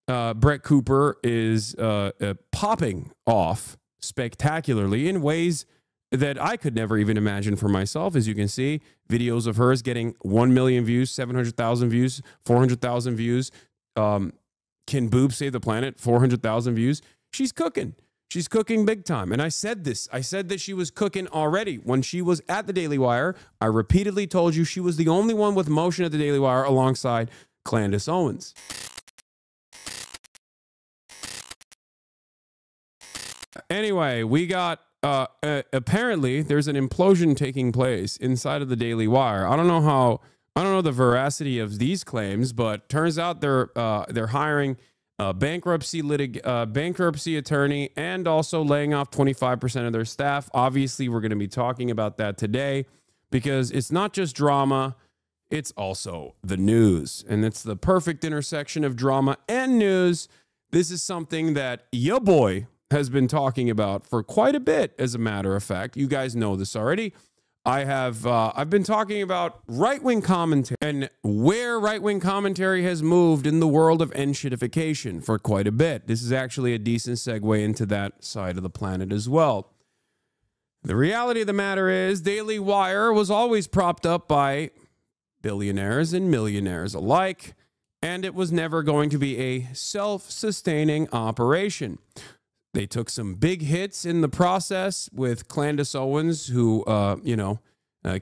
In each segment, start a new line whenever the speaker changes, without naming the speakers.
Brett Cooper is popping off spectacularly in ways that I could never even imagine for myself. As you can see, videos of hers getting 1 million views, 700,000 views, 400,000 views. Can Boob Save the Planet? 400,000 views. She's cooking. She's cooking big time. And I said this. I said that she was cooking already. When she was at the Daily Wire, I repeatedly told you she was the only one with motion at the Daily Wire alongside Candace Owens. Anyway, we got, apparently there's an implosion taking place inside of the Daily Wire. I don't know the veracity of these claims, but turns out they're hiring a bankruptcy attorney and also laying off 25% of their staff. Obviously, we're going to be talking about that today because it's not just drama, it's also the news. And it's the perfect intersection of drama and news. This is something that your boy has been talking about for quite a bit, as a matter of fact. You guys know this already. I've been talking about right-wing commentary and where right-wing commentary has moved in the world of N-shitification for quite a bit. This is actually a decent segue into that side of the planet as well. The reality of the matter is Daily Wire was always propped up by billionaires and millionaires alike, and it was never going to be a self-sustaining operation. They took some big hits in the process with Candace Owens, who,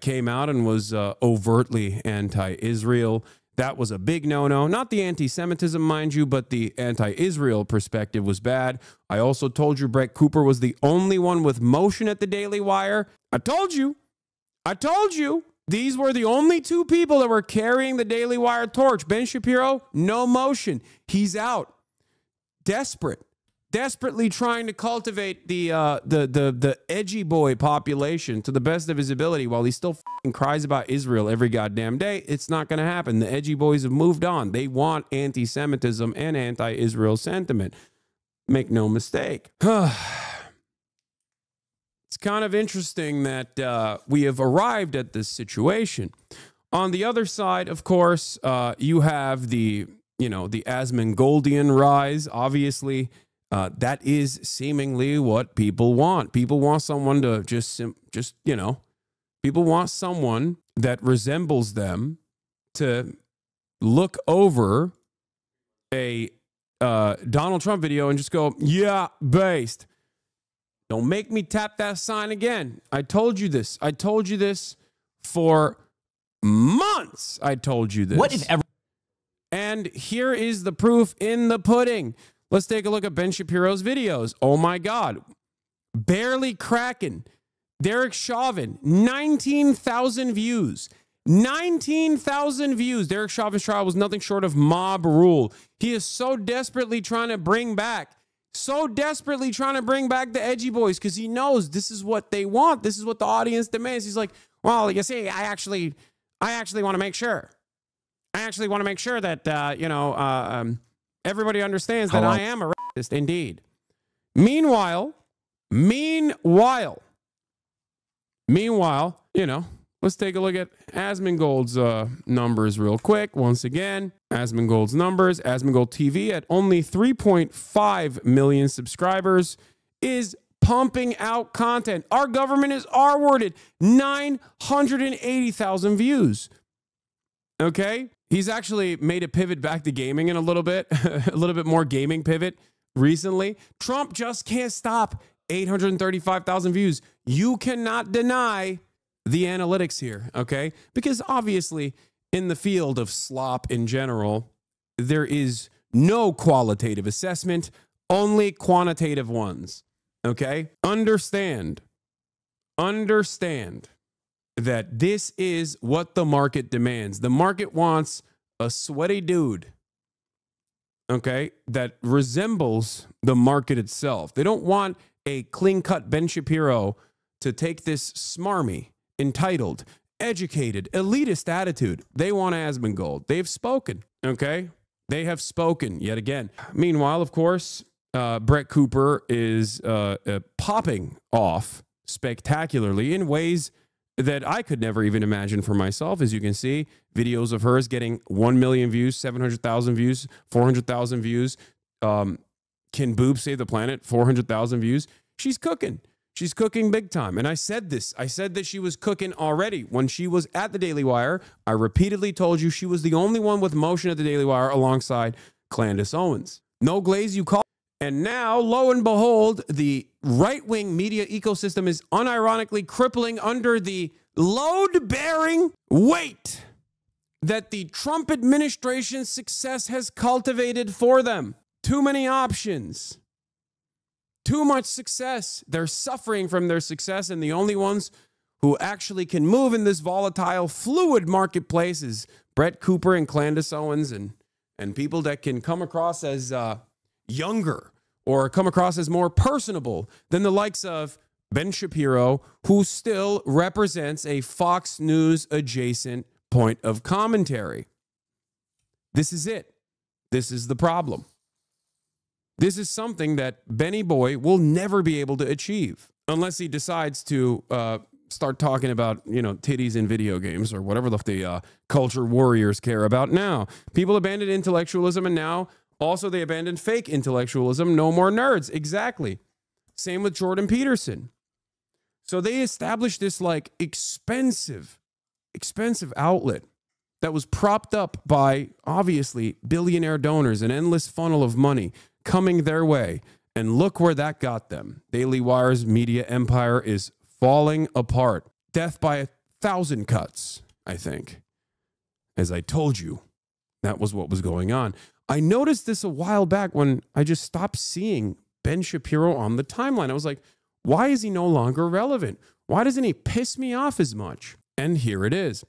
came out and was overtly anti-Israel. That was a big no-no. Not the anti-Semitism, mind you, but the anti-Israel perspective was bad. I also told you Brett Cooper was the only one with motion at the Daily Wire. I told you. These were the only two people that were carrying the Daily Wire torch. Ben Shapiro, no motion. He's out. Desperately trying to cultivate the edgy boy population to the best of his ability while he still f***ing cries about Israel every goddamn day. It's not going to happen. The edgy boys have moved on. They want anti-Semitism and anti-Israel sentiment. Make no mistake. It's kind of interesting that we have arrived at this situation. On the other side, of course, you have the Asmongoldian rise, obviously. That is seemingly what people want. People want someone to people want someone that resembles them to look over a Donald Trump video and just go, yeah, based. Don't make me tap that sign again. I told you this. I told you this for months. I told you this.
What if ever?
And here is the proof in the pudding. Let's take a look at Ben Shapiro's videos. Oh my God. Barely cracking. Derek Chauvin, 19,000 views. 19,000 views. Derek Chauvin's trial was nothing short of mob rule. He is so desperately trying to bring back the edgy boys because he knows this is what they want. This is what the audience demands. He's like, well, you see, I actually want to make sure. I actually want to make sure that, everybody understands that I am a racist indeed. Meanwhile, let's take a look at Asmongold's numbers real quick. Once again, Asmongold's numbers. Asmongold TV at only 3.5 million subscribers is pumping out content. Our government is R-worded. 980,000 views. Okay? He's actually made a pivot back to gaming in a little bit more gaming pivot recently. Trump just can't stop 835,000 views. You cannot deny the analytics here, okay? Because obviously in the field of slop in general, there is no qualitative assessment, only quantitative ones, okay? Understand that this is what the market demands. The market wants a sweaty dude, okay, that resembles the market itself. They don't want a clean-cut Ben Shapiro to take this smarmy, entitled, educated, elitist attitude. They want Asmongold. They've spoken, okay? They have spoken yet again. Meanwhile, of course, Brett Cooper is popping off spectacularly in ways that I could never even imagine for myself. As you can see, videos of hers getting 1 million views, 700,000 views, 400,000 views. Can boobs save the planet? 400,000 views. She's cooking. She's cooking big time. And I said this. I said that she was cooking already. When she was at the Daily Wire, I repeatedly told you she was the only one with motion at the Daily Wire alongside Candace Owens. No glaze, you call. And now, lo and behold, the right-wing media ecosystem is unironically crippling under the load-bearing weight that the Trump administration's success has cultivated for them. Too many options. Too much success. They're suffering from their success, and the only ones who actually can move in this volatile, fluid marketplace is Brett Cooper and Candace Owens and people that can come across as younger or come across as more personable than the likes of Ben Shapiro, who still represents a Fox News adjacent point of commentary. This is it. This is the problem. This is something that Benny Boy will never be able to achieve unless he decides to start talking about, titties in video games or whatever the culture warriors care about now. People abandoned intellectualism, and now also they abandoned fake intellectualism. No more nerds. Exactly. Same with Jordan Peterson. So they established this expensive outlet that was propped up by obviously billionaire donors, an endless funnel of money coming their way. And look where that got them. Daily Wire's media empire is falling apart. Death by 1,000 cuts, I think. As I told you, that was what was going on. I noticed this a while back when I just stopped seeing Ben Shapiro on the timeline. I was like, why is he no longer relevant? Why doesn't he piss me off as much? And here it is.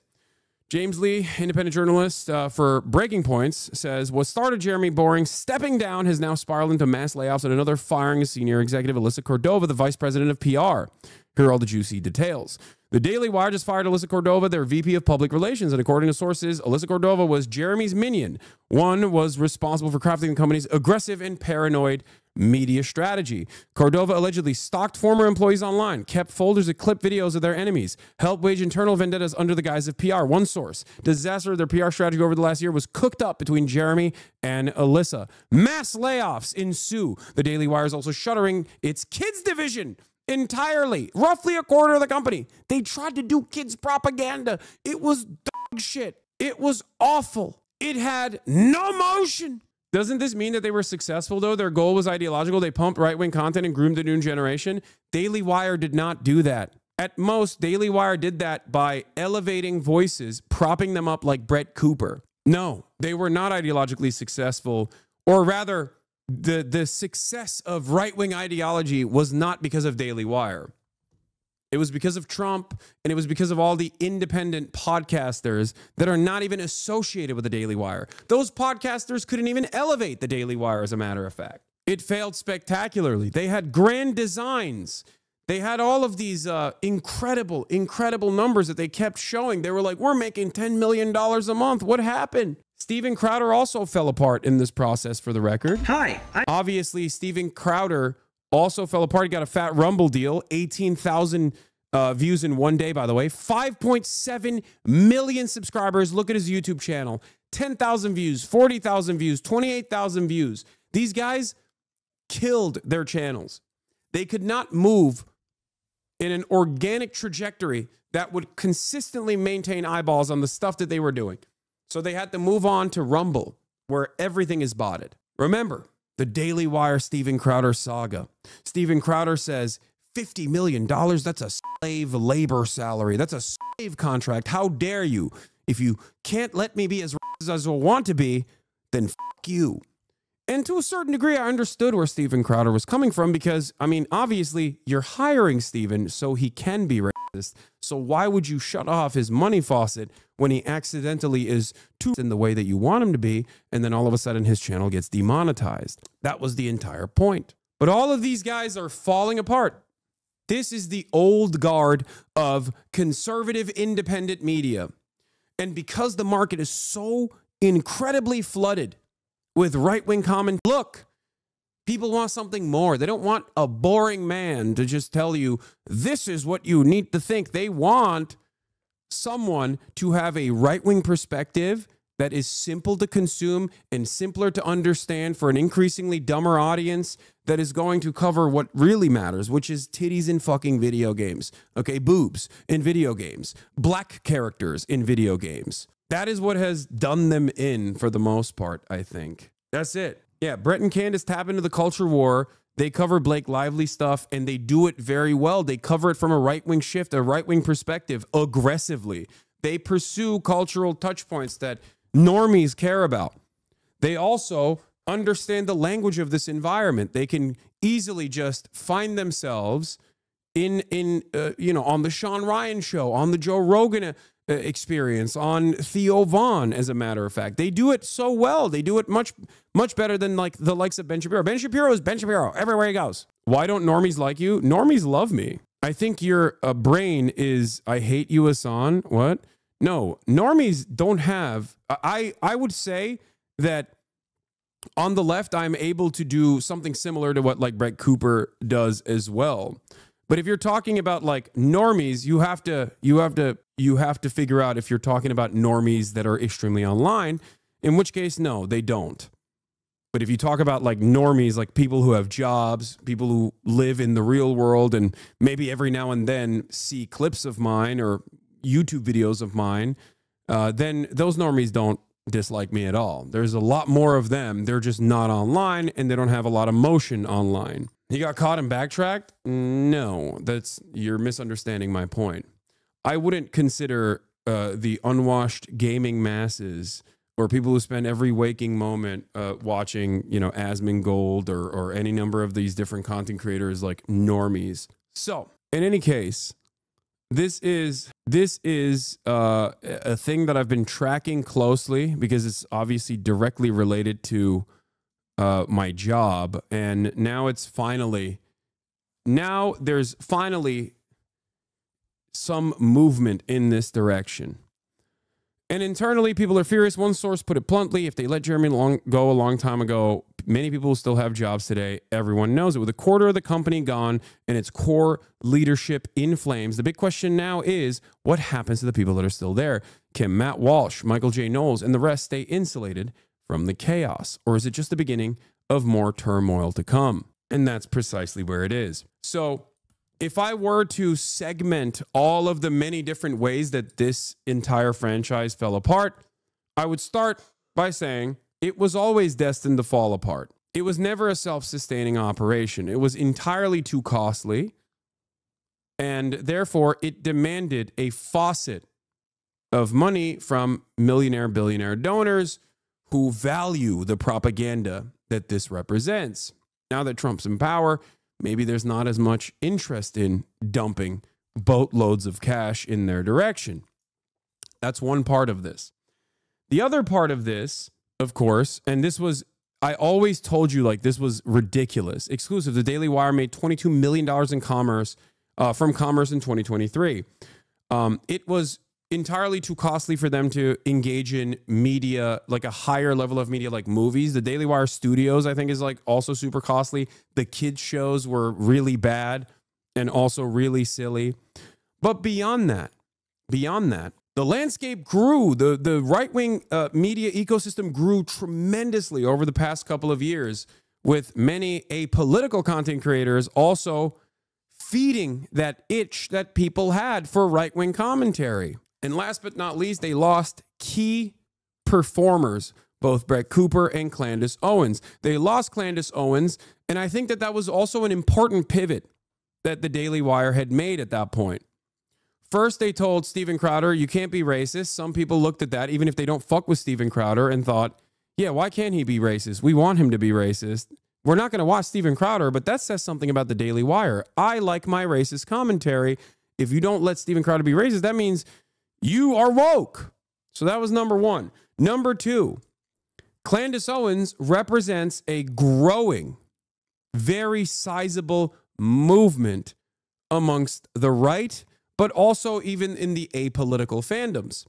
James Lee, independent journalist for Breaking Points, says, what started Jeremy Boring stepping down has now spiraled into mass layoffs and another firing of senior executive Alyssa Cordova, the vice president of PR. Here are all the juicy details. The Daily Wire just fired Alyssa Cordova, their VP of Public Relations, and according to sources, Alyssa Cordova was Jeremy's minion. One was responsible for crafting the company's aggressive and paranoid media strategy. Cordova allegedly stalked former employees online, kept folders of clip videos of their enemies, helped wage internal vendettas under the guise of PR. One source, disaster of their PR strategy over the last year was cooked up between Jeremy and Alyssa. Mass layoffs ensue. The Daily Wire is also shuttering its kids division entirely, roughly a quarter of the company. They tried to do kids propaganda. It was dog shit. It was awful. It had no motion. Doesn't this mean that they were successful, though? Their goal was ideological. They pumped right-wing content and groomed the new generation. Daily Wire did not do that. At most, Daily Wire did that by elevating voices, propping them up like Brett Cooper. No, they were not ideologically successful, or rather, the success of right-wing ideology was not because of Daily Wire. It was because of Trump, and it was because of all the independent podcasters that are not even associated with the Daily Wire. Those podcasters couldn't even elevate the Daily Wire, as a matter of fact. It failed spectacularly. They had grand designs. They had all of these incredible numbers that they kept showing. They were like, we're making $10 million a month. What happened? Steven Crowder also fell apart in this process, for the record. Obviously, Steven Crowder also fell apart. He got a fat Rumble deal, 18,000 views in one day, by the way. 5.7 million subscribers. Look at his YouTube channel. 10,000 views, 40,000 views, 28,000 views. These guys killed their channels. They could not move in an organic trajectory that would consistently maintain eyeballs on the stuff that they were doing. So they had to move on to Rumble, where everything is botted. Remember, the Daily Wire Steven Crowder saga. Steven Crowder says, $50 million, that's a slave labor salary. That's a slave contract. How dare you? If you can't let me be as I want to be, then fuck you. And to a certain degree, I understood where Steven Crowder was coming from because, I mean, obviously, you're hiring Steven so he can be racist. So why would you shut off his money faucet when he accidentally is too in the way that you want him to be, and then all of a sudden his channel gets demonetized? That was the entire point. But all of these guys are falling apart. This is the old guard of conservative independent media. And because the market is so incredibly flooded with right-wing comment, look, People want something more. They don't want a boring man to just tell you, this is what you need to think. They want someone to have a right-wing perspective that is simple to consume and simpler to understand for an increasingly dumber audience that is going to cover what really matters, which is titties in fucking video games. Okay, boobs in video games, black characters in video games. That is what has done them in for the most part, I think. That's it. Yeah, Brett and Candace tap into the culture war. They cover Blake Lively stuff, and they do it very well. They cover it from a right-wing shift, a right-wing perspective, aggressively. They pursue cultural touch points that normies care about. They also understand the language of this environment. They can easily just find themselves on the Sean Ryan show, on the Joe Rogan experience, on Theo Vaughn, as a matter of fact. They do it so well. They do it much better than like the likes of Ben Shapiro. Ben Shapiro is Ben Shapiro everywhere he goes. Why don't normies like you? Normies love me. I think your brain is, I hate you, Hasan. What? No, normies don't have, I would say that on the left, I'm able to do something similar to what like Brett Cooper does as well. But if you're talking about like normies, you have to figure out if you're talking about normies that are extremely online, in which case, no, they don't. But if you talk about like normies, like people who have jobs, people who live in the real world and maybe every now and then see clips of mine or YouTube videos of mine, then those normies don't dislike me at all. There's a lot more of them. They're just not online and they don't have a lot of motion online. He got caught and backtracked? No, you're misunderstanding my point. I wouldn't consider the unwashed gaming masses or people who spend every waking moment watching, Asmongold or any number of these different content creators like normies. So, in any case, this is a thing that I've been tracking closely because it's obviously directly related to my job, and now there's finally some movement in this direction. And internally, people are furious. One source put it bluntly: if they let Jeremy go a long time ago, many people will still have jobs today. Everyone knows it. With a quarter of the company gone and its core leadership in flames, the big question now is, what happens to the people that are still there? Can Matt Walsh, Michael J. Knowles, and the rest stay insulated from the chaos? Or is it just the beginning of more turmoil to come? And that's precisely where it is. So if I were to segment all of the many different ways that this entire franchise fell apart, I would start by saying it was always destined to fall apart. It was never a self-sustaining operation. It was entirely too costly, and therefore it demanded a faucet of money from millionaire, billionaire donors who value the propaganda that this represents. Now that Trump's in power, maybe there's not as much interest in dumping boatloads of cash in their direction. That's one part of this. The other part of this, of course, and this was, I always told you, like, this was ridiculous. Exclusive. The Daily Wire made $22 million in commerce from commerce in 2023. It was entirely too costly for them to engage in media, like a higher level of media, like movies. The Daily Wire Studios, I think, is like also super costly. The kids shows were really bad and also really silly. But beyond that, the landscape grew. The right-wing media ecosystem grew tremendously over the past couple of years, with many apolitical content creators also feeding that itch that people had for right-wing commentary. And last but not least, they lost key performers, both Brett Cooper and Candace Owens. They lost Candace Owens, and I think that was also an important pivot that the Daily Wire had made at that point. First, they told Steven Crowder, you can't be racist. Some people looked at that, even if they don't fuck with Steven Crowder, and thought, yeah, why can't he be racist? We want him to be racist. We're not going to watch Steven Crowder, but that says something about the Daily Wire. I like my racist commentary. If you don't let Steven Crowder be racist, that means you are woke. So that was number one. Number two, Candace Owens represents a growing, very sizable movement amongst the right, but also even in the apolitical fandoms.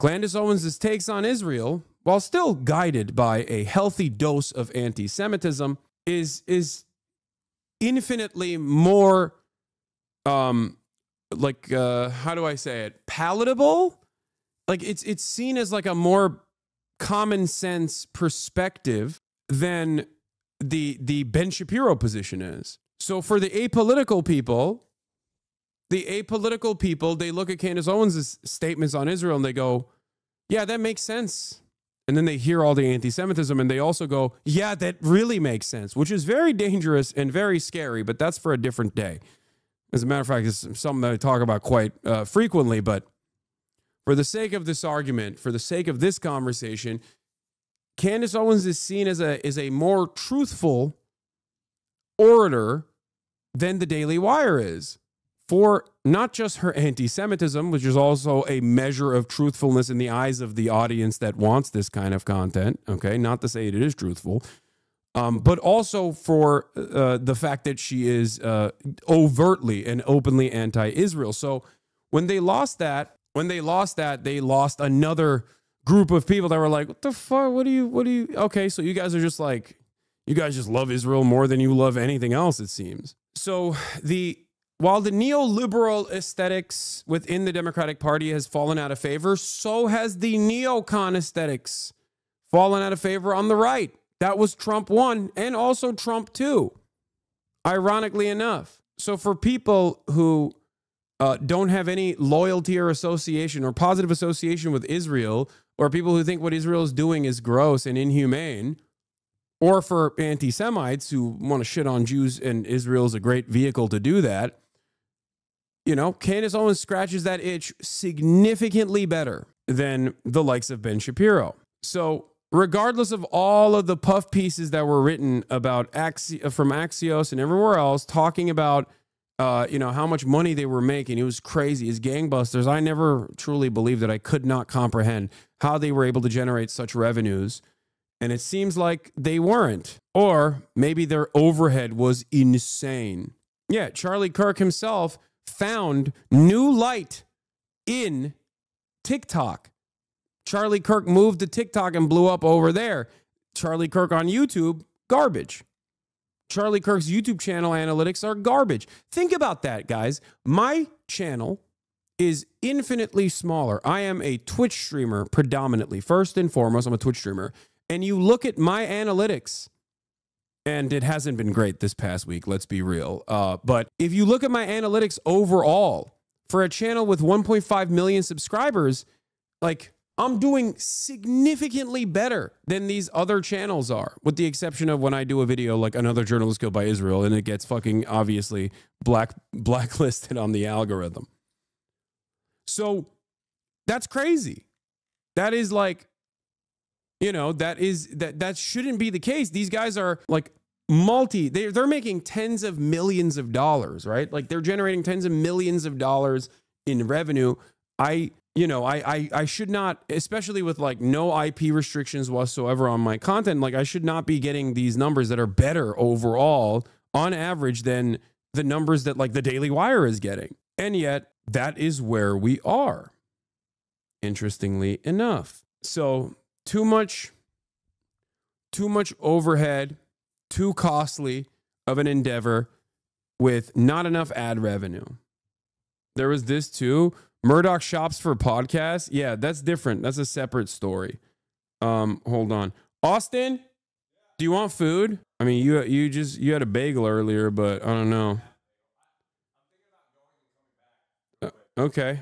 Candace Owens' takes on Israel, while still guided by a healthy dose of anti-Semitism, is infinitely more like how do I say it, palatable. Like it's seen as like a more common sense perspective than the Ben Shapiro position is. So for the apolitical people, they look at Candace Owens' statements on Israel and they go, yeah, that makes sense. And then they hear all the anti-Semitism and they also go, yeah, that really makes sense, which is very dangerous and very scary, but that's for a different day. As a matter of fact, it's something that I talk about quite frequently, but for the sake of this argument, for the sake of this conversation, Candace Owens is seen as a more truthful orator than the Daily Wire is, for not just her anti-Semitism, which is also a measure of truthfulness in the eyes of the audience that wants this kind of content, okay? Not to say it is truthful, but also for the fact that she is overtly and openly anti-Israel. So when they lost that, they lost another group of people that were like, what the fuck? What do you, okay, so you guys are just like, you guys just love Israel more than you love anything else, it seems. So while the neoliberal aesthetics within the Democratic Party has fallen out of favor, so has the neocon aesthetics fallen out of favor on the right. That was Trump 1 and also Trump 2, ironically enough. So for people who don't have any loyalty or association or positive association with Israel, or people who think what Israel is doing is gross and inhumane, or for anti-Semites who want to shit on Jews and Israel is a great vehicle to do that, you know, Candace Owens scratches that itch significantly better than the likes of Ben Shapiro. So regardless of all of the puff pieces that were written about from Axios and everywhere else talking about you know, how much money they were making, it was crazy, it's gangbusters. I never truly believed that. I could not comprehend how they were able to generate such revenues. And it seems like they weren't. Or maybe their overhead was insane. Yeah, Charlie Kirk himself found new light in TikTok. Charlie Kirk moved to TikTok and blew up over there. Charlie Kirk on YouTube, garbage. Charlie Kirk's YouTube channel analytics are garbage. Think about that, guys. My channel is infinitely smaller. I am a Twitch streamer predominantly. First and foremost, I'm a Twitch streamer. And you look at my analytics, and it hasn't been great this past week, let's be real. But if you look at my analytics overall, for a channel with 1.5 million subscribers, like, I'm doing significantly better than these other channels are, with the exception of when I do a video like Another Journalist Killed by Israel and it gets fucking obviously blacklisted on the algorithm. So that's crazy. That is like, you know, that shouldn't be the case. These guys are like they're making tens of millions of dollars, right? Like they're generating tens of millions of dollars in revenue. I should not, especially with like no IP restrictions whatsoever on my content, like I should not be getting these numbers that are better overall on average than the numbers that like the Daily Wire is getting. And yet that is where we are, interestingly enough. So too much overhead, too costly of an endeavor with not enough ad revenue. There was this too. Murdoch shops for podcasts. Yeah, that's different. That's a separate story. Hold on. Austin, do you want food? I mean, you had a bagel earlier, but I don't know. Okay.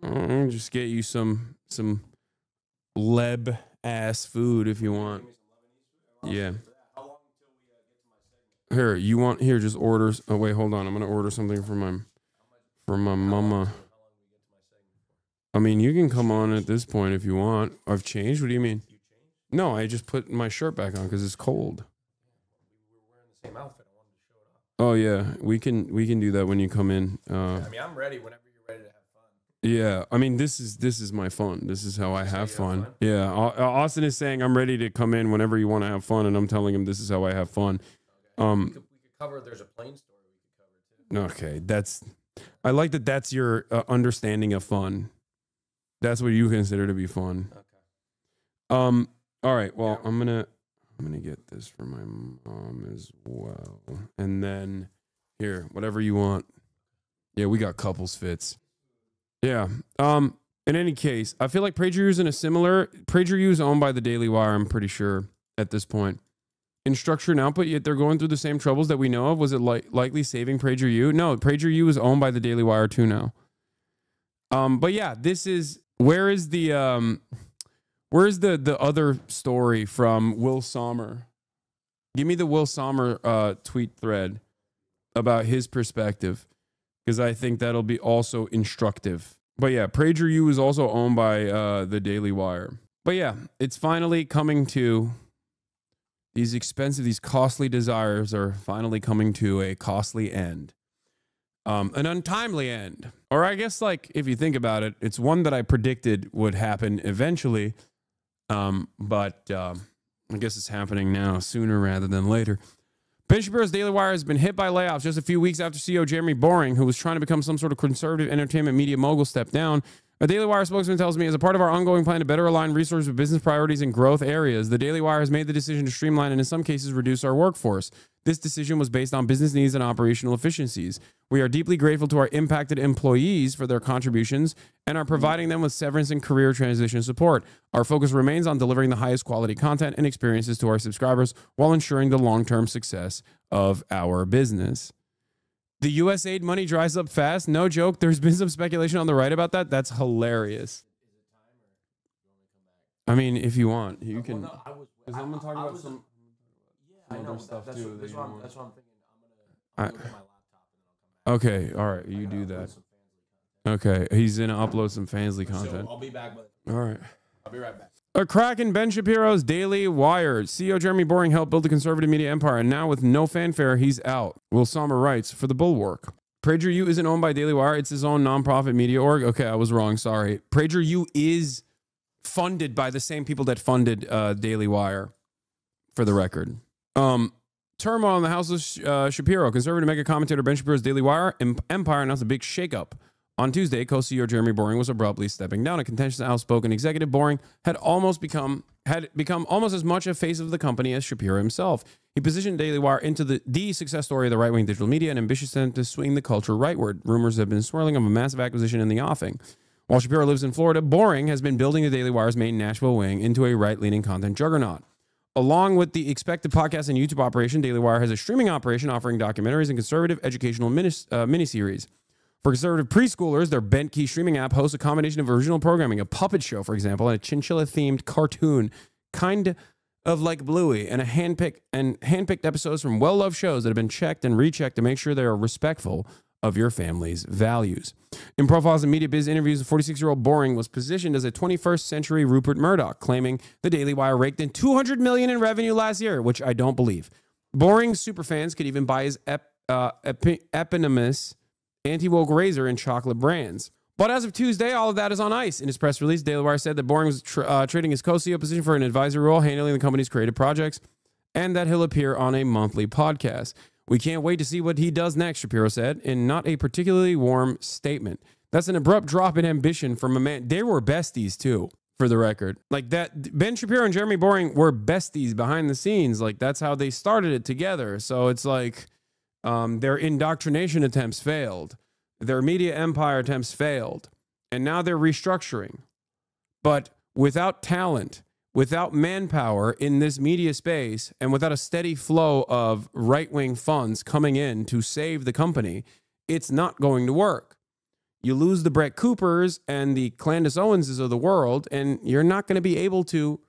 I'll just get you some Leb ass food if you want. Yeah. Here, just orders. Oh wait, hold on. I'm gonna order something for my mama. I mean, you can come on at this point if you want. I've changed. What do you mean? No, I just put my shirt back on because it's cold. We were wearing the same outfit. I wanted to show it off. Oh yeah, we can do that when you come in. I mean, I'm ready whenever you're ready to have fun. Yeah, I mean, this is my fun. This is how I have fun. Yeah, Austin is saying I'm ready to come in whenever you want to have fun, and I'm telling him this is how I have fun. Okay. We could cover. There's a plane story we could cover too. Okay, I like that. That's your understanding of fun. That's what you consider to be fun. Okay. All right. Well, I'm gonna. I'm going to get this for my mom as well. And then here, whatever you want. Yeah, we got couples fits. Yeah. In any case, I feel like PragerU is in a similar... PragerU is owned by the Daily Wire, I'm pretty sure, at this point. In structure and output, yet they're going through the same troubles that we know of. Was it likely saving PragerU? No, PragerU is owned by the Daily Wire too now. But yeah, this is... Where's the other story from Will Sommer? Give me the Will Sommer tweet thread about his perspective, because I think that'll be also instructive. But yeah, PragerU is also owned by the Daily Wire. But yeah, it's finally coming to these expensive, these costly desires are finally coming to a costly end. An untimely end. Or I guess, like, if you think about it, it's one that I predicted would happen eventually. But I guess it's happening now, sooner rather than later. Ben Shapiro's Daily Wire has been hit by layoffs just a few weeks after CEO Jeremy Boring, who was trying to become some sort of conservative entertainment media mogul, stepped down. A Daily Wire spokesman tells me, as a part of our ongoing plan to better align resources with business priorities and growth areas, the Daily Wire has made the decision to streamline and in some cases reduce our workforce. This decision was based on business needs and operational efficiencies. We are deeply grateful to our impacted employees for their contributions and are providing them with severance and career transition support. Our focus remains on delivering the highest quality content and experiences to our subscribers while ensuring the long-term success of our business. The USAID money dries up fast. No joke. There's been some speculation on the right about that. That's hilarious. I mean, if you want, you can. Because I'm going to talk about some other stuff too. That's what I'm thinking. I'm going to look at my laptop and then I'll come back. Okay. All right. You do that. Okay. He's going to upload some Fansly content.
I'll be back.
All right.
I'll be right back.
A crack in Ben Shapiro's Daily Wire. CEO Jeremy Boring helped build the conservative media empire, and now with no fanfare, he's out. Will Sommer writes for The Bulwark. PragerU isn't owned by Daily Wire. It's his own nonprofit media org. Okay, I was wrong. Sorry. PragerU is funded by the same people that funded Daily Wire, for the record. Turmoil in the House of Shapiro. Conservative mega commentator Ben Shapiro's Daily Wire empire announced a big shakeup. On Tuesday, co-CEO Jeremy Boring was abruptly stepping down. A contentious, outspoken executive, Boring had become almost as much a face of the company as Shapiro himself. He positioned Daily Wire into the success story of the right-wing digital media and ambitious attempt to swing the culture rightward. Rumors have been swirling of a massive acquisition in the offing. While Shapiro lives in Florida, Boring has been building the Daily Wire's main Nashville wing into a right-leaning content juggernaut. Along with the expected podcast and YouTube operation, Daily Wire has a streaming operation offering documentaries and conservative educational miniseries. For conservative preschoolers, their Bent Key streaming app hosts a combination of original programming, a puppet show, for example, and a chinchilla-themed cartoon, kind of like Bluey, and handpicked episodes from well-loved shows that have been checked and rechecked to make sure they are respectful of your family's values. In profiles and media biz interviews, the 46-year-old Boring was positioned as a 21st century Rupert Murdoch, claiming the Daily Wire raked in $200 million in revenue last year, which I don't believe. Boring's superfans could even buy his eponymous anti-woke razor and chocolate brands. But as of Tuesday, all of that is on ice. In his press release, Daily Wire said that Boring was trading his co-CEO position for an advisory role, handling the company's creative projects, and that he'll appear on a monthly podcast. We can't wait to see what he does next, Shapiro said, in not a particularly warm statement. That's an abrupt drop in ambition from a man. They were besties, too, for the record. Like that, Ben Shapiro and Jeremy Boring were besties behind the scenes. Like, that's how they started it together. So it's like... their indoctrination attempts failed. Their media empire attempts failed. And now they're restructuring. But without talent, without manpower in this media space, and without a steady flow of right-wing funds coming in to save the company, it's not going to work. You lose the Brett Coopers and the Candace Owenses of the world, and you're not going to be able to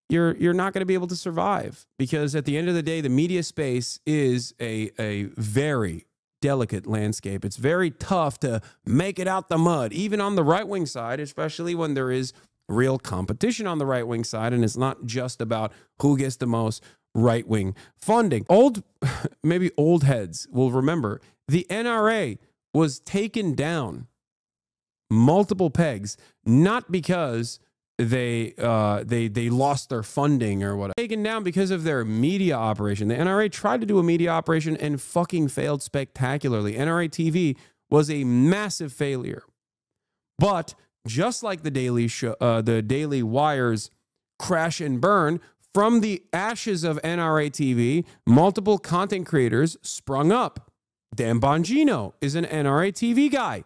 You're not going to be able to survive, because at the end of the day, the media space is a very delicate landscape. It's very tough to make it out the mud, even on the right-wing side, especially when there is real competition on the right-wing side, and it's not just about who gets the most right-wing funding. Maybe old heads will remember the NRA was taken down multiple pegs, not because they lost their funding or whatever. Taken down because of their media operation. The NRA tried to do a media operation and fucking failed spectacularly. NRA TV was a massive failure. But just like the Daily Wire's crash and burn, From the ashes of NRA TV, multiple content creators sprung up. Dan Bongino is an NRA TV guy,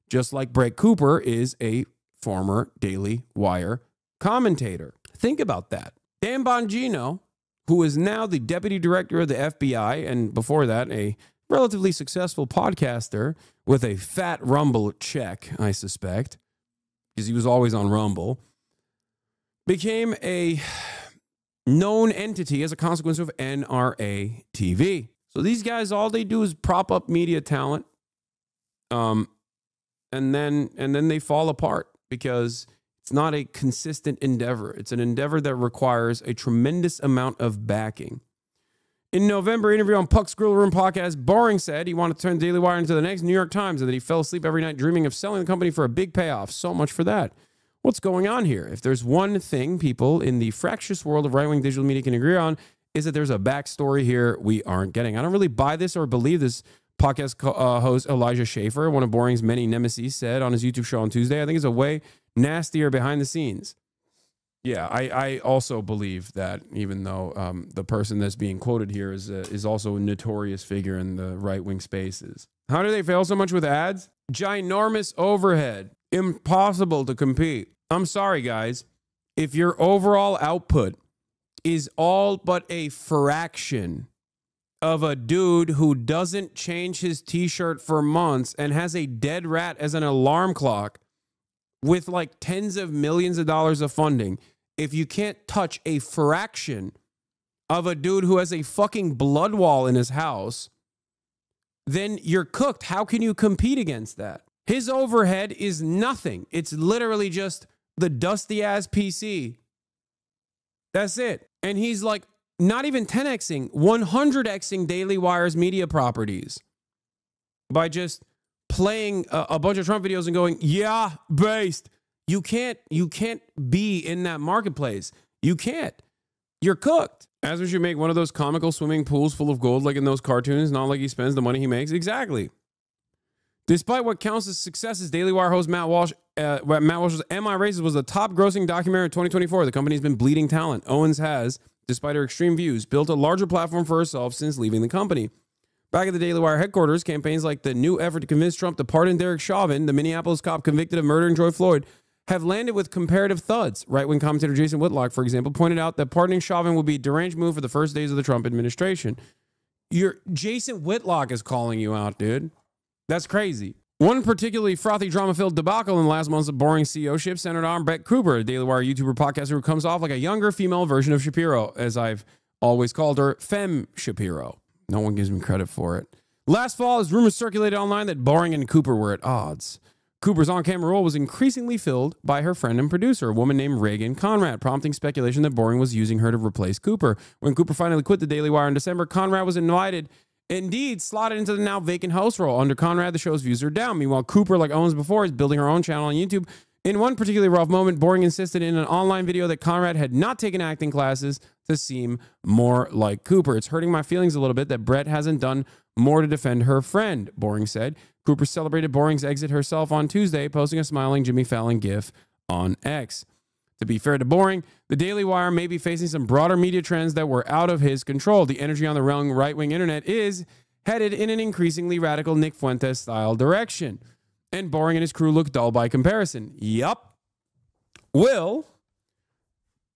just like Brett Cooper is a former Daily Wire commentator. Think about that. Dan Bongino, who is now the deputy director of the FBI, and before that, a relatively successful podcaster with a fat Rumble check, I suspect, because he was always on Rumble, became a known entity as a consequence of NRA TV. So these guys, all they do is prop up media talent, and then they fall apart because it's not a consistent endeavor. It's an endeavor that requires a tremendous amount of backing. In November, interview on Puck's Grill Room podcast, Boring said he wanted to turn Daily Wire into the next New York Times and that he fell asleep every night dreaming of selling the company for a big payoff. So much for that. What's going on here? If there's one thing people in the fractious world of right-wing digital media can agree on, is that there's a backstory here we aren't getting. I don't really buy this or believe this. Podcast host Elijah Schaefer, one of Boring's many nemesis, said on his YouTube show on Tuesday, I think it's a way nastier behind the scenes. Yeah, I also believe that, even though the person that's being quoted here is also a notorious figure in the right-wing spaces. How do they fail so much with ads? Ginormous overhead. Impossible to compete. I'm sorry, guys. If your overall output is all but a fraction of a dude who doesn't change his t-shirt for months and has a dead rat as an alarm clock with like tens of millions of dollars of funding, if you can't touch a fraction of a dude who has a fucking blood wall in his house, then you're cooked. How can you compete against that? His overhead is nothing. It's literally just the dusty ass PC. That's it. And he's like, not even 10xing, 100xing Daily Wire's media properties by just playing a bunch of Trump videos and going, yeah, based. You can't be in that marketplace. You can't. You're cooked. As we should make one of those comical swimming pools full of gold like in those cartoons, not like he spends the money he makes. Exactly. Despite what counts as successes, Daily Wire host Matt Walsh's Am I Racist was the top grossing documentary in 2024. The company's been bleeding talent. Owens has, despite her extreme views, built a larger platform for herself since leaving the company. Back at the Daily Wire headquarters, campaigns like the new effort to convince Trump to pardon Derek Chauvin, the Minneapolis cop convicted of murdering George Floyd, have landed with comparative thuds. Right-wing commentator Jason Whitlock, for example, pointed out that pardoning Chauvin would be a deranged move for the first days of the Trump administration. Jason Whitlock is calling you out, dude. That's crazy. One particularly frothy, drama-filled debacle in the last months of Boring CEO-ship centered on Brett Cooper, a Daily Wire YouTuber podcaster who comes off like a younger female version of Shapiro, as I've always called her, Femme Shapiro. No one gives me credit for it. Last fall, as rumors circulated online that Boring and Cooper were at odds. Cooper's on-camera role was increasingly filled by her friend and producer, a woman named Reagan Conrad, prompting speculation that Boring was using her to replace Cooper. When Cooper finally quit the Daily Wire in December, Conrad was indeed slotted into the now vacant host role. Under Conrad, the show's views are down. Meanwhile, Cooper, like Owens before, is building her own channel on YouTube. In one particularly rough moment, Boring insisted in an online video that Conrad had not taken acting classes to seem more like Cooper. It's hurting my feelings a little bit that Brett hasn't done more to defend her friend, Boring said. Cooper celebrated Boring's exit herself on Tuesday, posting a smiling Jimmy Fallon gif on X. To be fair to Boring, the Daily Wire may be facing some broader media trends that were out of his control. The energy on the right-wing internet is headed in an increasingly radical Nick Fuentes-style direction. And Boring and his crew look dull by comparison. Yup. Will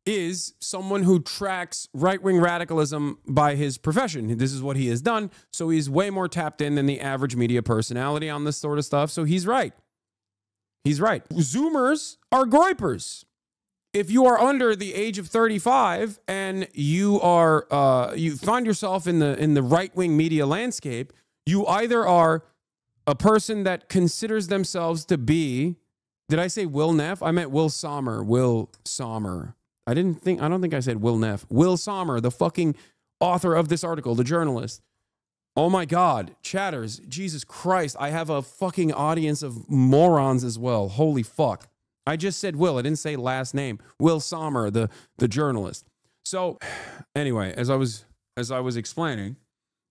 is someone who tracks right-wing radicalism by his profession. This is what he has done, so he's way more tapped in than the average media personality on this sort of stuff, so he's right. He's right. Zoomers are groypers. If you are under the age of 35 and you find yourself in the right-wing media landscape, you either are a person that considers themselves to be, did I say Will Neff? I meant Will Sommer. Will Sommer. I don't think I said Will Neff. Will Sommer, the fucking author of this article, the journalist. Oh my God, chatters. Jesus Christ, I have a fucking audience of morons as well. Holy fuck. I just said Will. I didn't say last name. Will Sommer, the journalist. So anyway, as I was explaining,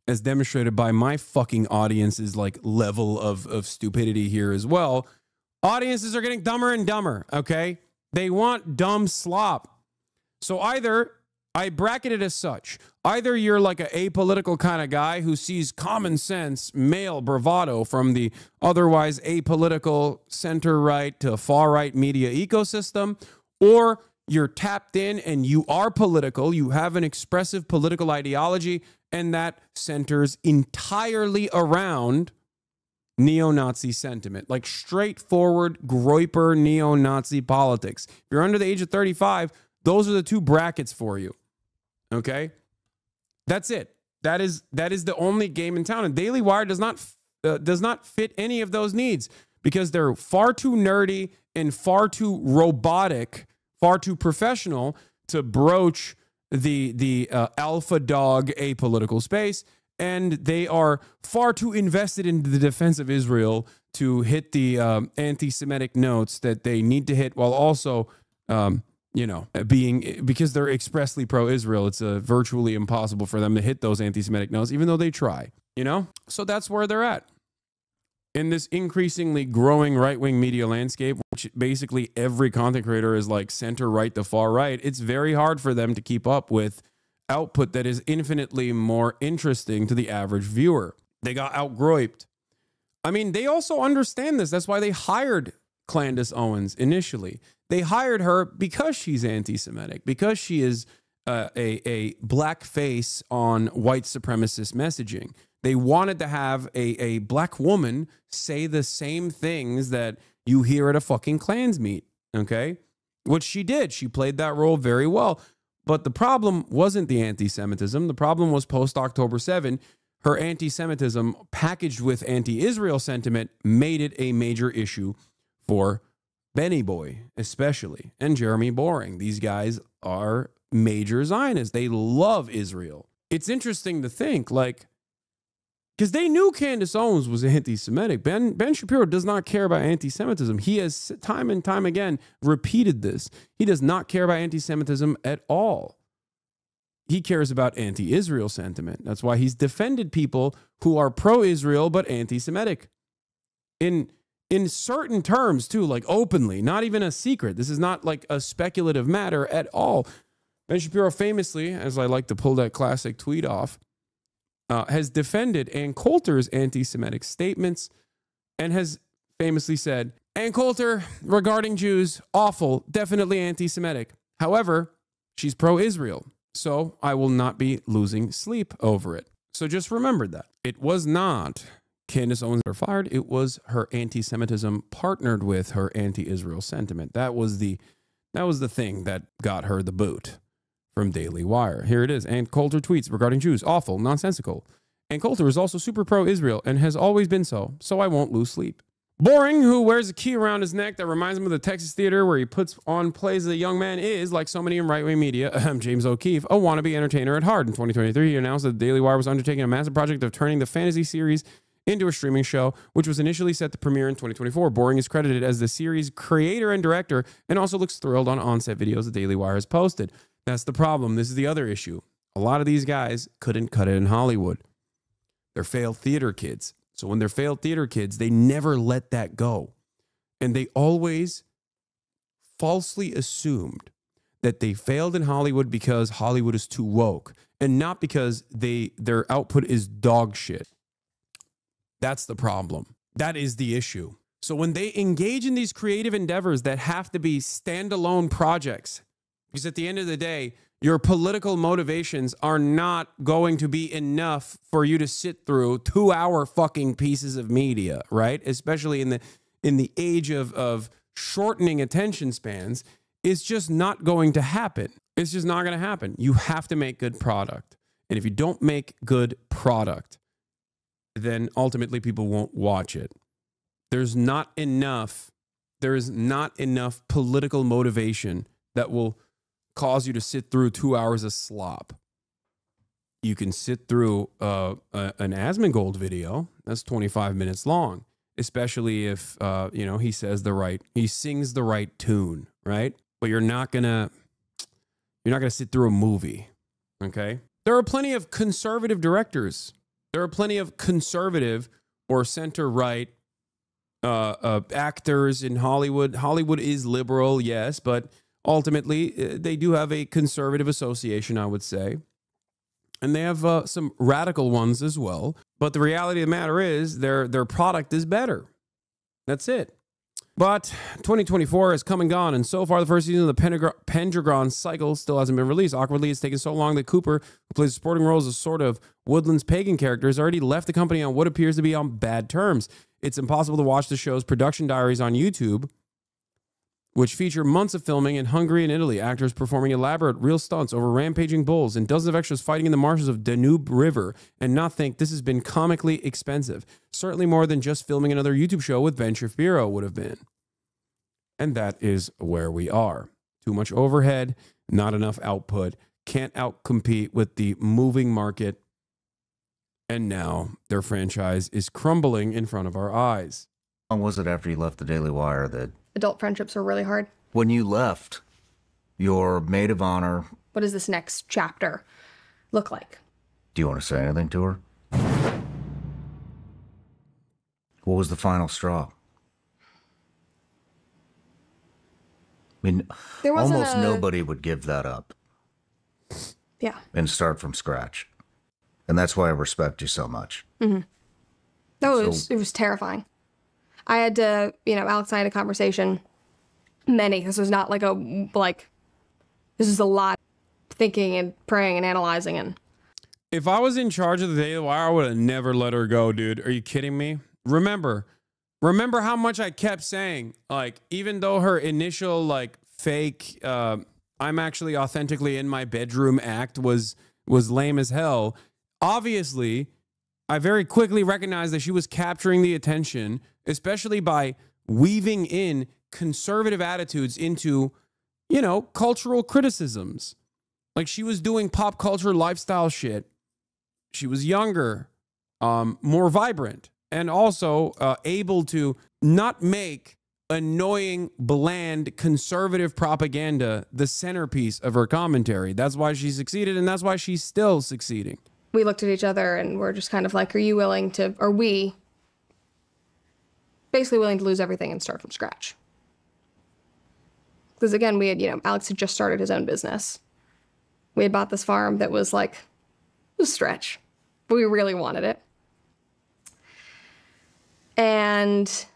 as demonstrated by my fucking audience's like level of stupidity here as well, audiences are getting dumber and dumber, okay? They want dumb slop. So either I bracket it as such. Either you're like an apolitical kind of guy who sees common sense, male bravado from the otherwise apolitical center-right to far-right media ecosystem, or you're tapped in and you are political, you have an expressive political ideology, and that centers entirely around neo-Nazi sentiment, like straightforward Groyper neo-Nazi politics. If you're under the age of 35, those are the two brackets for you. Okay, that's it. That is the only game in town, and Daily Wire does not fit any of those needs because they're far too nerdy and far too robotic, far too professional to broach the alpha dog apolitical space, and they are far too invested in the defense of Israel to hit the anti-Semitic notes that they need to hit, while also because they're expressly pro-Israel, it's virtually impossible for them to hit those anti-Semitic notes, even though they try, So that's where they're at. In this increasingly growing right-wing media landscape, which basically every content creator is like center-right to far-right, it's very hard for them to keep up with output that is infinitely more interesting to the average viewer. They got outgroyped. I mean, they also understand this. That's why they hired Candace Owens initially. They hired her because she's anti-Semitic, because she is a black face on white supremacist messaging. They wanted to have a black woman say the same things that you hear at a fucking Klans meet, okay? Which she did. She played that role very well. But the problem wasn't the anti-Semitism. The problem was post-October 7. Her anti-Semitism packaged with anti-Israel sentiment made it a major issue for Benny Boy, especially, and Jeremy Boring. These guys are major Zionists. They love Israel. It's interesting to think, because they knew Candace Owens was anti-Semitic. Ben Shapiro does not care about anti-Semitism. He has time and time again repeated this. He does not care about anti-Semitism at all. He cares about anti-Israel sentiment. That's why he's defended people who are pro-Israel but anti-Semitic. In certain terms, too, like openly, not even a secret. This is not like a speculative matter at all. Ben Shapiro famously, as I like to pull that classic tweet off, has defended Ann Coulter's anti-Semitic statements and has famously said, Ann Coulter, regarding Jews, awful, definitely anti-Semitic. However, she's pro-Israel, so I will not be losing sleep over it. So just remember that. It was not Candace Owens were fired. It was her anti-Semitism partnered with her anti-Israel sentiment. That was the thing that got her the boot from Daily Wire. Here it is. Ann Coulter tweets regarding Jews. Awful, nonsensical. Ann Coulter is also super pro-Israel and has always been so I won't lose sleep. Boring, who wears a key around his neck that reminds him of the Texas Theater where he puts on plays as a young man, is, like so many in right-wing media, James O'Keefe, a wannabe entertainer at heart. In 2023, he announced that the Daily Wire was undertaking a massive project of turning the fantasy series into a streaming show, which was initially set to premiere in 2024. Boring is credited as the series creator and director and also looks thrilled on on-set videos the Daily Wire has posted. That's the problem. This is the other issue. A lot of these guys couldn't cut it in Hollywood. They're failed theater kids. So when they're failed theater kids, they never let that go. And they always falsely assumed that they failed in Hollywood because Hollywood is too woke and not because their output is dog shit. That's the problem. That is the issue. So when they engage in these creative endeavors that have to be standalone projects, because at the end of the day, your political motivations are not going to be enough for you to sit through 2-hour fucking pieces of media, right? Especially in the age of shortening attention spans, it's just not going to happen. It's just not going to happen. You have to make good product. And if you don't make good product, then ultimately people won't watch it. There is not enough political motivation that will cause you to sit through 2 hours of slop. You can sit through an Asmongold video that's 25 minutes long, especially if he sings the right tune, right? But you're not gonna sit through a movie, okay? There are plenty of conservative directors. There are plenty of conservative or center-right actors in Hollywood. Hollywood is liberal, yes, but ultimately, they do have a conservative association, I would say. And they have some radical ones as well. But the reality of the matter is their product is better. That's it. But 2024 has come and gone, and so far the first season of the Pendragon cycle still hasn't been released. Awkwardly, it's taken so long that Cooper, who plays a supporting role as a sort of Woodlands pagan character, has already left the company on what appears to be on bad terms. It's impossible to watch the show's production diaries on YouTube, which feature months of filming in Hungary and Italy, actors performing elaborate real stunts over rampaging bulls and dozens of extras fighting in the marshes of Danube River, and not think this has been comically expensive. Certainly more than just filming another YouTube show with Ben Shapiro would have been. And that is where we are. Too much overhead, not enough output, can't outcompete with the moving market, and now their franchise is crumbling in front of our eyes.
How long was it after you left the Daily Wire that...
Adult friendships are really hard.
When you left, your maid of honor...
What does this next chapter look like?
Do you want to say anything to her? What was the final straw? I mean, almost nobody would give that up.
Yeah.
And start from scratch. And that's why I respect you so much.
Mm-hmm. No, it was terrifying. I had to, Alex and I had a conversation. This was not this is a lot thinking and praying and analyzing. And
if I was in charge of the Daily Wire, I would have never let her go, dude. Are you kidding me? Remember how much I kept saying, even though her initial, fake, I'm actually authentically in my bedroom act was lame as hell. Obviously, I very quickly recognized that she was capturing the attention, especially by weaving in conservative attitudes into, cultural criticisms. Like, she was doing pop culture lifestyle shit. She was younger, more vibrant, and also able to not make annoying, bland, conservative propaganda the centerpiece of her commentary. That's why she succeeded, and that's why she's still succeeding.
We looked at each other and we're just kind of like, are you willing to, are we basically willing to lose everything and start from scratch? Because again, we had, Alex had just started his own business. We had bought this farm that was it was a stretch, but we really wanted it. And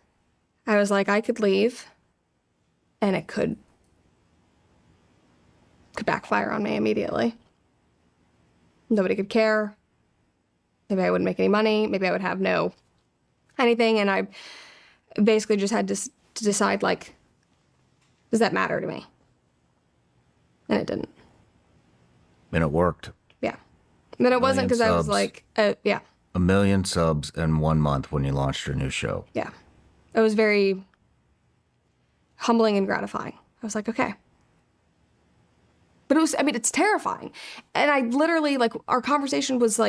I was like, I could leave and it could backfire on me immediately. Nobody could care. Maybe I wouldn't make any money. Maybe I would have no anything. And I basically just had to decide, does that matter to me? And it didn't.
And it worked.
Yeah. But it wasn't because I was yeah.
1 million subs in 1 month when you launched your new show.
Yeah. It was very humbling and gratifying. I was like, okay. But it's terrifying. And I literally, our conversation was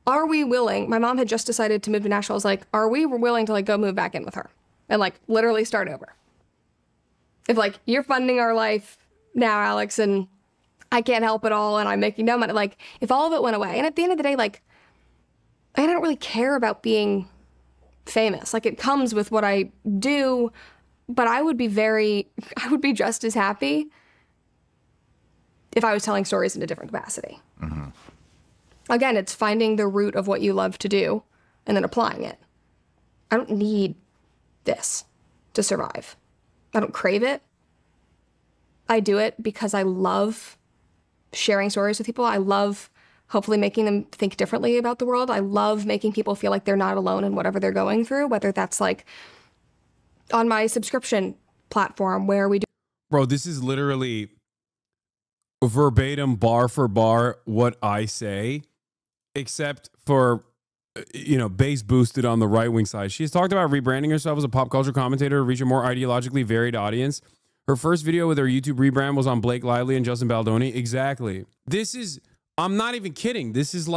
are we willing? My mom had just decided to move to Nashville. I was like, are we willing to go move back in with her and literally start over? If you're funding our life now, Alex, and I can't help it all and I'm making no money, if all of it went away. And at the end of the day, I don't really care about being famous. It comes with what I do, but I would be just as happy if I was telling stories in a different capacity. Mm-hmm. Again, it's finding the root of what you love to do and then applying it. I don't need this to survive. I don't crave it. I do it because I love sharing stories with people. I love hopefully making them think differently about the world. I love making people feel like they're not alone in whatever they're going through, whether that's on my subscription platform where we do.
Bro, this is literally verbatim, bar for bar, what I say, except for, bass boosted on the right-wing side. She's talked about rebranding herself as a pop culture commentator to reach a more ideologically varied audience. Her first video with her YouTube rebrand was on Blake Lively and Justin Baldoni. Exactly. I'm not even kidding. This is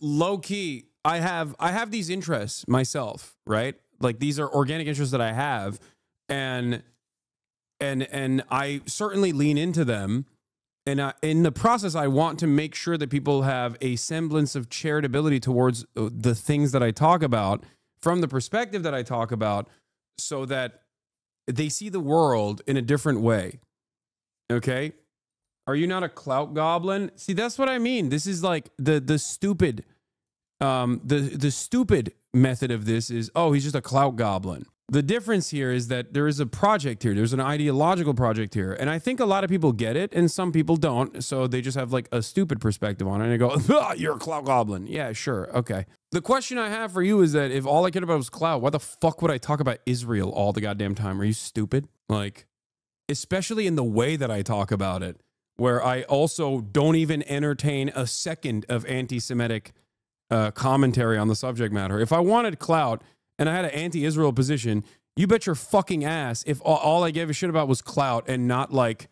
low key. I have these interests myself, right? These are organic interests that I have, and I certainly lean into them. And in the process, I want to make sure that people have a semblance of charitability towards the things that I talk about from the perspective that I talk about, so that they see the world in a different way. Okay? Are you not a clout goblin? See, that's what I mean. This is like the stupid the stupid method of this is, oh, he's just a clout goblin. The difference here is that there is a project here. There's an ideological project here. And I think a lot of people get it and some people don't. So they just have like a stupid perspective on it and they go, ah, you're a clout goblin. Yeah, sure. Okay. The question I have for you is that if all I cared about was clout, why the fuck would I talk about Israel all the goddamn time? Are you stupid? Like, especially in the way that I talk about it, where I also don't even entertain a second of anti-Semitic commentary on the subject matter. If I wanted clout and I had an anti-Israel position, you bet your fucking ass if all I gave a shit about was clout and not like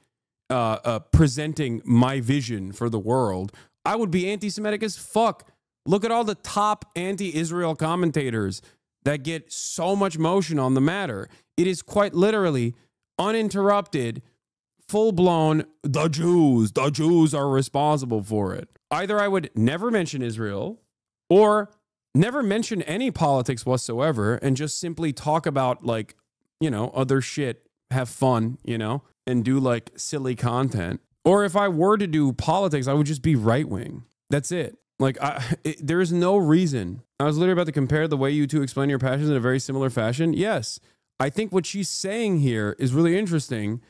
presenting my vision for the world, I would be anti-Semitic as fuck. Look at all the top anti-Israel commentators that get so much motion on the matter. It is quite literally uninterrupted, full-blown, the Jews are responsible for it. Either I would never mention Israel or never mention any politics whatsoever and just simply talk about like, you know, other shit, have fun, you know, and do like silly content. Or if I were to do politics, I would just be right-wing. That's it. Like, there is no reason. I was literally about to compare the way you two explain your passions in a very similar fashion. Yes, I think what she's saying here is really interesting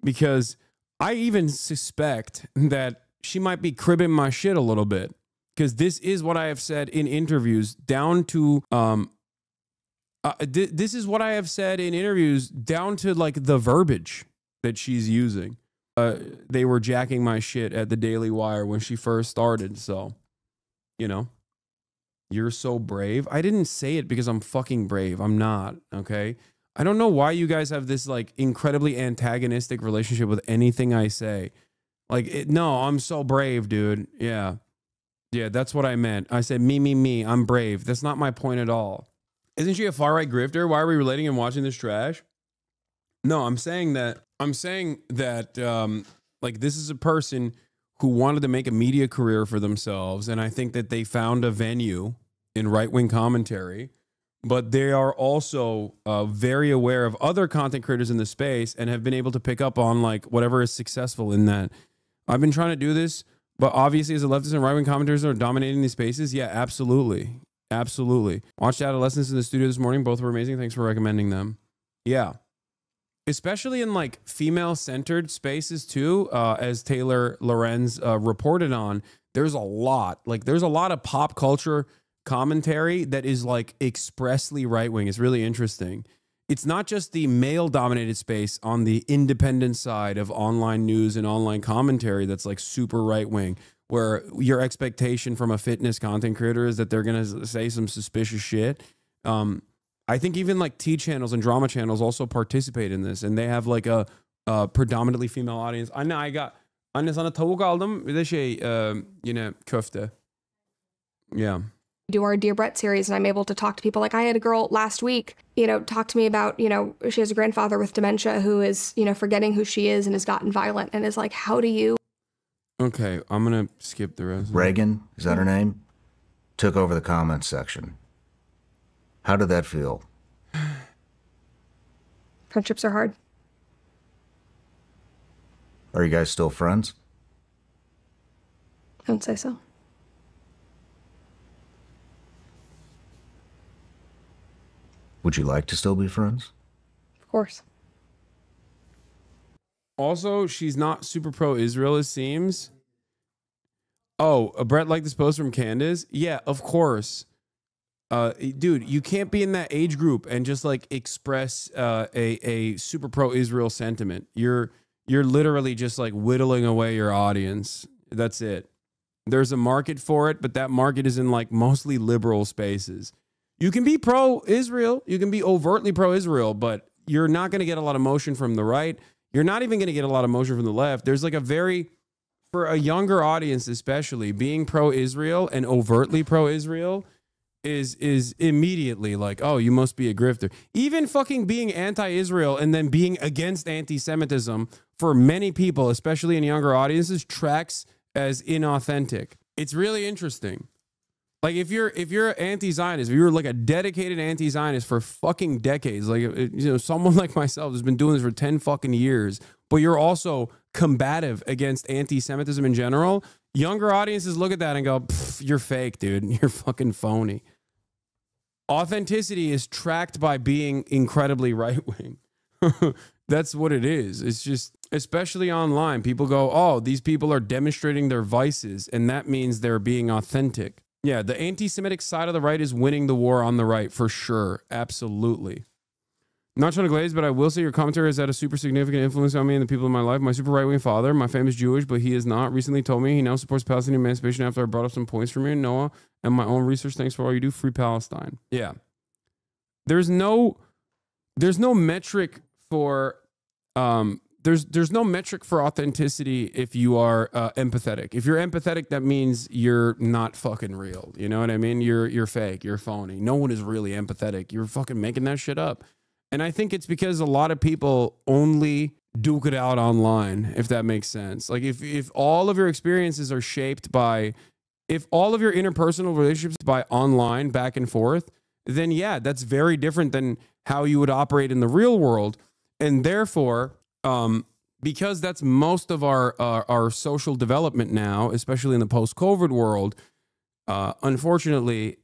because I even suspect that she might be cribbing my shit a little bit. Because this is what I have said in interviews down to, this is what I have said in interviews down to like the verbiage that she's using. They were jacking my shit at the Daily Wire when she first started. So, you know, you're so brave. I didn't say it because I'm fucking brave. I'm not. Okay. I don't know why you guys have this like incredibly antagonistic relationship with anything I say. Like, no, I'm so brave, dude. Yeah. Yeah, that's what I meant. I said, me, I'm brave. That's not my point at all. Isn't she a far-right grifter? Why are we relating and watching this trash? No, I'm saying that, like, this is a person who wanted to make a media career for themselves, and I think that they found a venue in right-wing commentary, but they are also very aware of other content creators in the space and have been able to pick up on, like, whatever is successful in that. I've been trying to do this. But obviously, as a leftist and right-wing commentators are dominating these spaces, yeah, absolutely. Absolutely. Watched Adolescents in the studio this morning. Both were amazing. Thanks for recommending them. Yeah. Especially in, like, female-centered spaces, too, as Taylor Lorenz reported on, there's a lot. Like, there's a lot of pop culture commentary that is, like, expressly right-wing. It's really interesting. It's not just the male-dominated space on the independent side of online news and online commentary that's like super right-wing, where your expectation from a fitness content creator is that they're going to say some suspicious shit. I think even like T channels and drama channels also participate in this, and they have like a predominantly female audience. I got sana tavuk aldım, bir de şey, yine köfte. Yeah.
Do our Dear Brett series, and I'm able to talk to people. Like, I had a girl last week, you know, talk to me about, you know, she has a grandfather with dementia who is, you know, forgetting who she is and has gotten violent and is like, how do you?
Okay, I'm going to skip the rest.
Reagan, is that her name? Took over the comments section. How did that feel?
Friendships are hard.
Are you guys still friends?
I don't say so.
Would you like to still be friends?
Of course.
Also, she's not super pro-Israel, it seems. Oh, Brett liked this post from Candace? Yeah, of course. Dude, you can't be in that age group and just like express a super pro-Israel sentiment. You're literally just like whittling away your audience. That's it. There's a market for it, but that market is in like mostly liberal spaces. You can be pro-Israel. You can be overtly pro-Israel, but you're not going to get a lot of motion from the right. You're not even going to get a lot of motion from the left. There's like for a younger audience especially, being pro-Israel and overtly pro-Israel is immediately like, oh, you must be a grifter. Even fucking being anti-Israel and then being against anti-Semitism for many people, especially in younger audiences, tracks as inauthentic. It's really interesting. Like if you're anti-Zionist, if you're like a dedicated anti-Zionist for fucking decades, like someone like myself who's been doing this for 10 fucking years, but you're also combative against anti-Semitism in general, younger audiences look at that and go, "You're fake, dude. You're fucking phony." Authenticity is tracked by being incredibly right-wing. That's what it is. It's just, especially online, people go, "Oh, these people are demonstrating their vices, and that means they're being authentic." Yeah, the anti-Semitic side of the right is winning the war on the right for sure. Absolutely. Not trying to glaze, but I will say your commentary has had a super significant influence on me and the people in my life. My super right-wing father, my family's Jewish, but he is not, recently told me he now supports Palestinian emancipation after I brought up some points from you, Noah, and my own research. Thanks for all you do. Free Palestine. Yeah. There's no metric for there's no metric for authenticity if you are empathetic. If you're empathetic, that means you're not fucking real. You know what I mean? You're fake. You're phony. No one is really empathetic. You're fucking making that shit up. And I think it's because a lot of people only duke it out online, if that makes sense. Like if all of your experiences are shaped by, if all of your interpersonal relationships by online back and forth, then yeah, that's very different than how you would operate in the real world. And therefore, because that's most of our social development now, especially in the post-COVID world, unfortunately,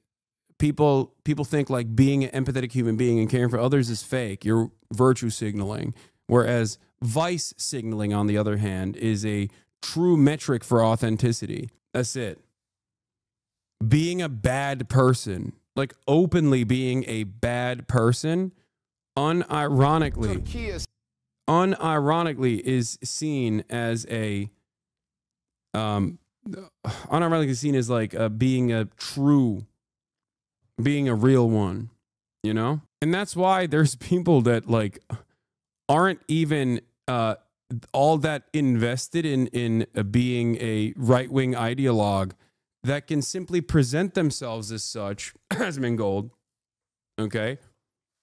people think like being an empathetic human being and caring for others is fake. You're virtue signaling. Whereas vice signaling, on the other hand, is a true metric for authenticity. That's it. Being a bad person, like openly being a bad person, unironically is seen as a unironically seen as like being a real one, you know? And that's why there's people that like aren't even all that invested in being a right-wing ideologue that can simply present themselves as such, as Mingold, okay?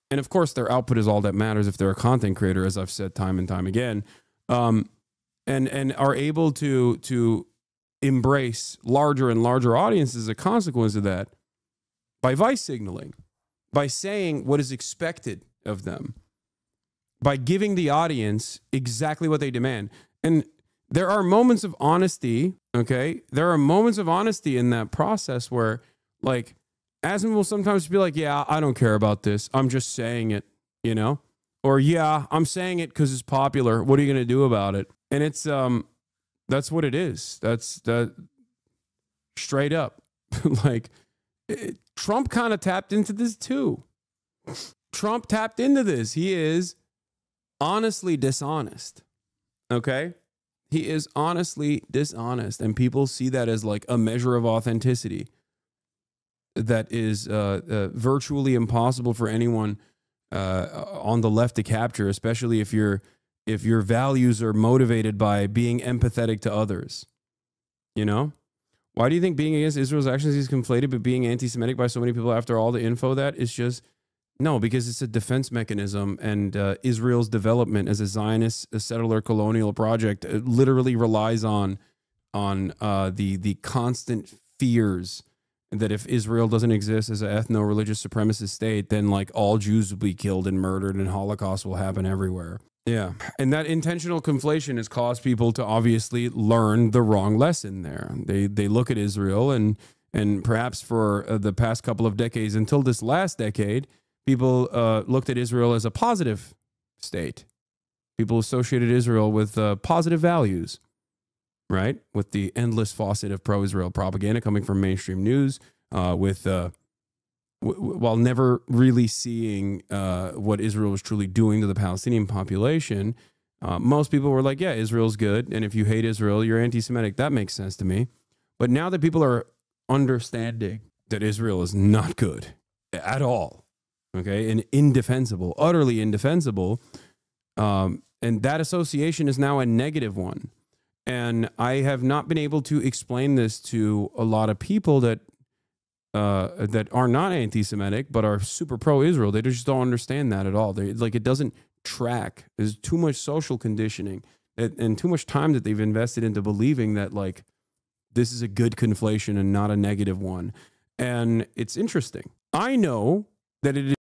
And of course, their output is all that matters if they're a content creator, as I've said time and time again, and are able to embrace larger and larger audiences as a consequence of that by vice signaling, by saying what is expected of them, by giving the audience exactly what they demand. And there are moments of honesty, okay? There are moments of honesty in that process where, like, Asman will sometimes be like, yeah, I don't care about this. I'm just saying it, you know? Or, yeah, I'm saying it because it's popular. What are you going to do about it? And it's, that's what it is. That's straight up. Like, Trump kind of tapped into this too. Trump tapped into this. He is honestly dishonest, okay? He is honestly dishonest, and people see that as like a measure of authenticity that is virtually impossible for anyone on the left to capture, especially if your values are motivated by being empathetic to others. You know? Why do you think being against Israel's actions is conflated, but being anti-Semitic by so many people after all the info that is just... No, because it's a defense mechanism, and Israel's development as a Zionist, a settler colonial project literally relies on the constant fears that if Israel doesn't exist as an ethno-religious supremacist state, then like all Jews will be killed and murdered and Holocaust will happen everywhere. Yeah. And that intentional conflation has caused people to obviously learn the wrong lesson there. They look at Israel and perhaps for the past couple of decades until this last decade, people looked at Israel as a positive state. People associated Israel with positive values, right? With the endless faucet of pro-Israel propaganda coming from mainstream news, while never really seeing what Israel was truly doing to the Palestinian population. Most people were like, yeah, Israel's good. And if you hate Israel, you're anti-Semitic. That makes sense to me. But now that people are understanding that Israel is not good at all, okay, and indefensible, utterly indefensible, and that association is now a negative one. And I have not been able to explain this to a lot of people that are not anti-Semitic but are super pro-Israel. They just don't understand that at all. They like, it doesn't track. There's too much social conditioning and too much time that they've invested into believing that like this is a good conflation and not a negative one. And it's interesting. I know that it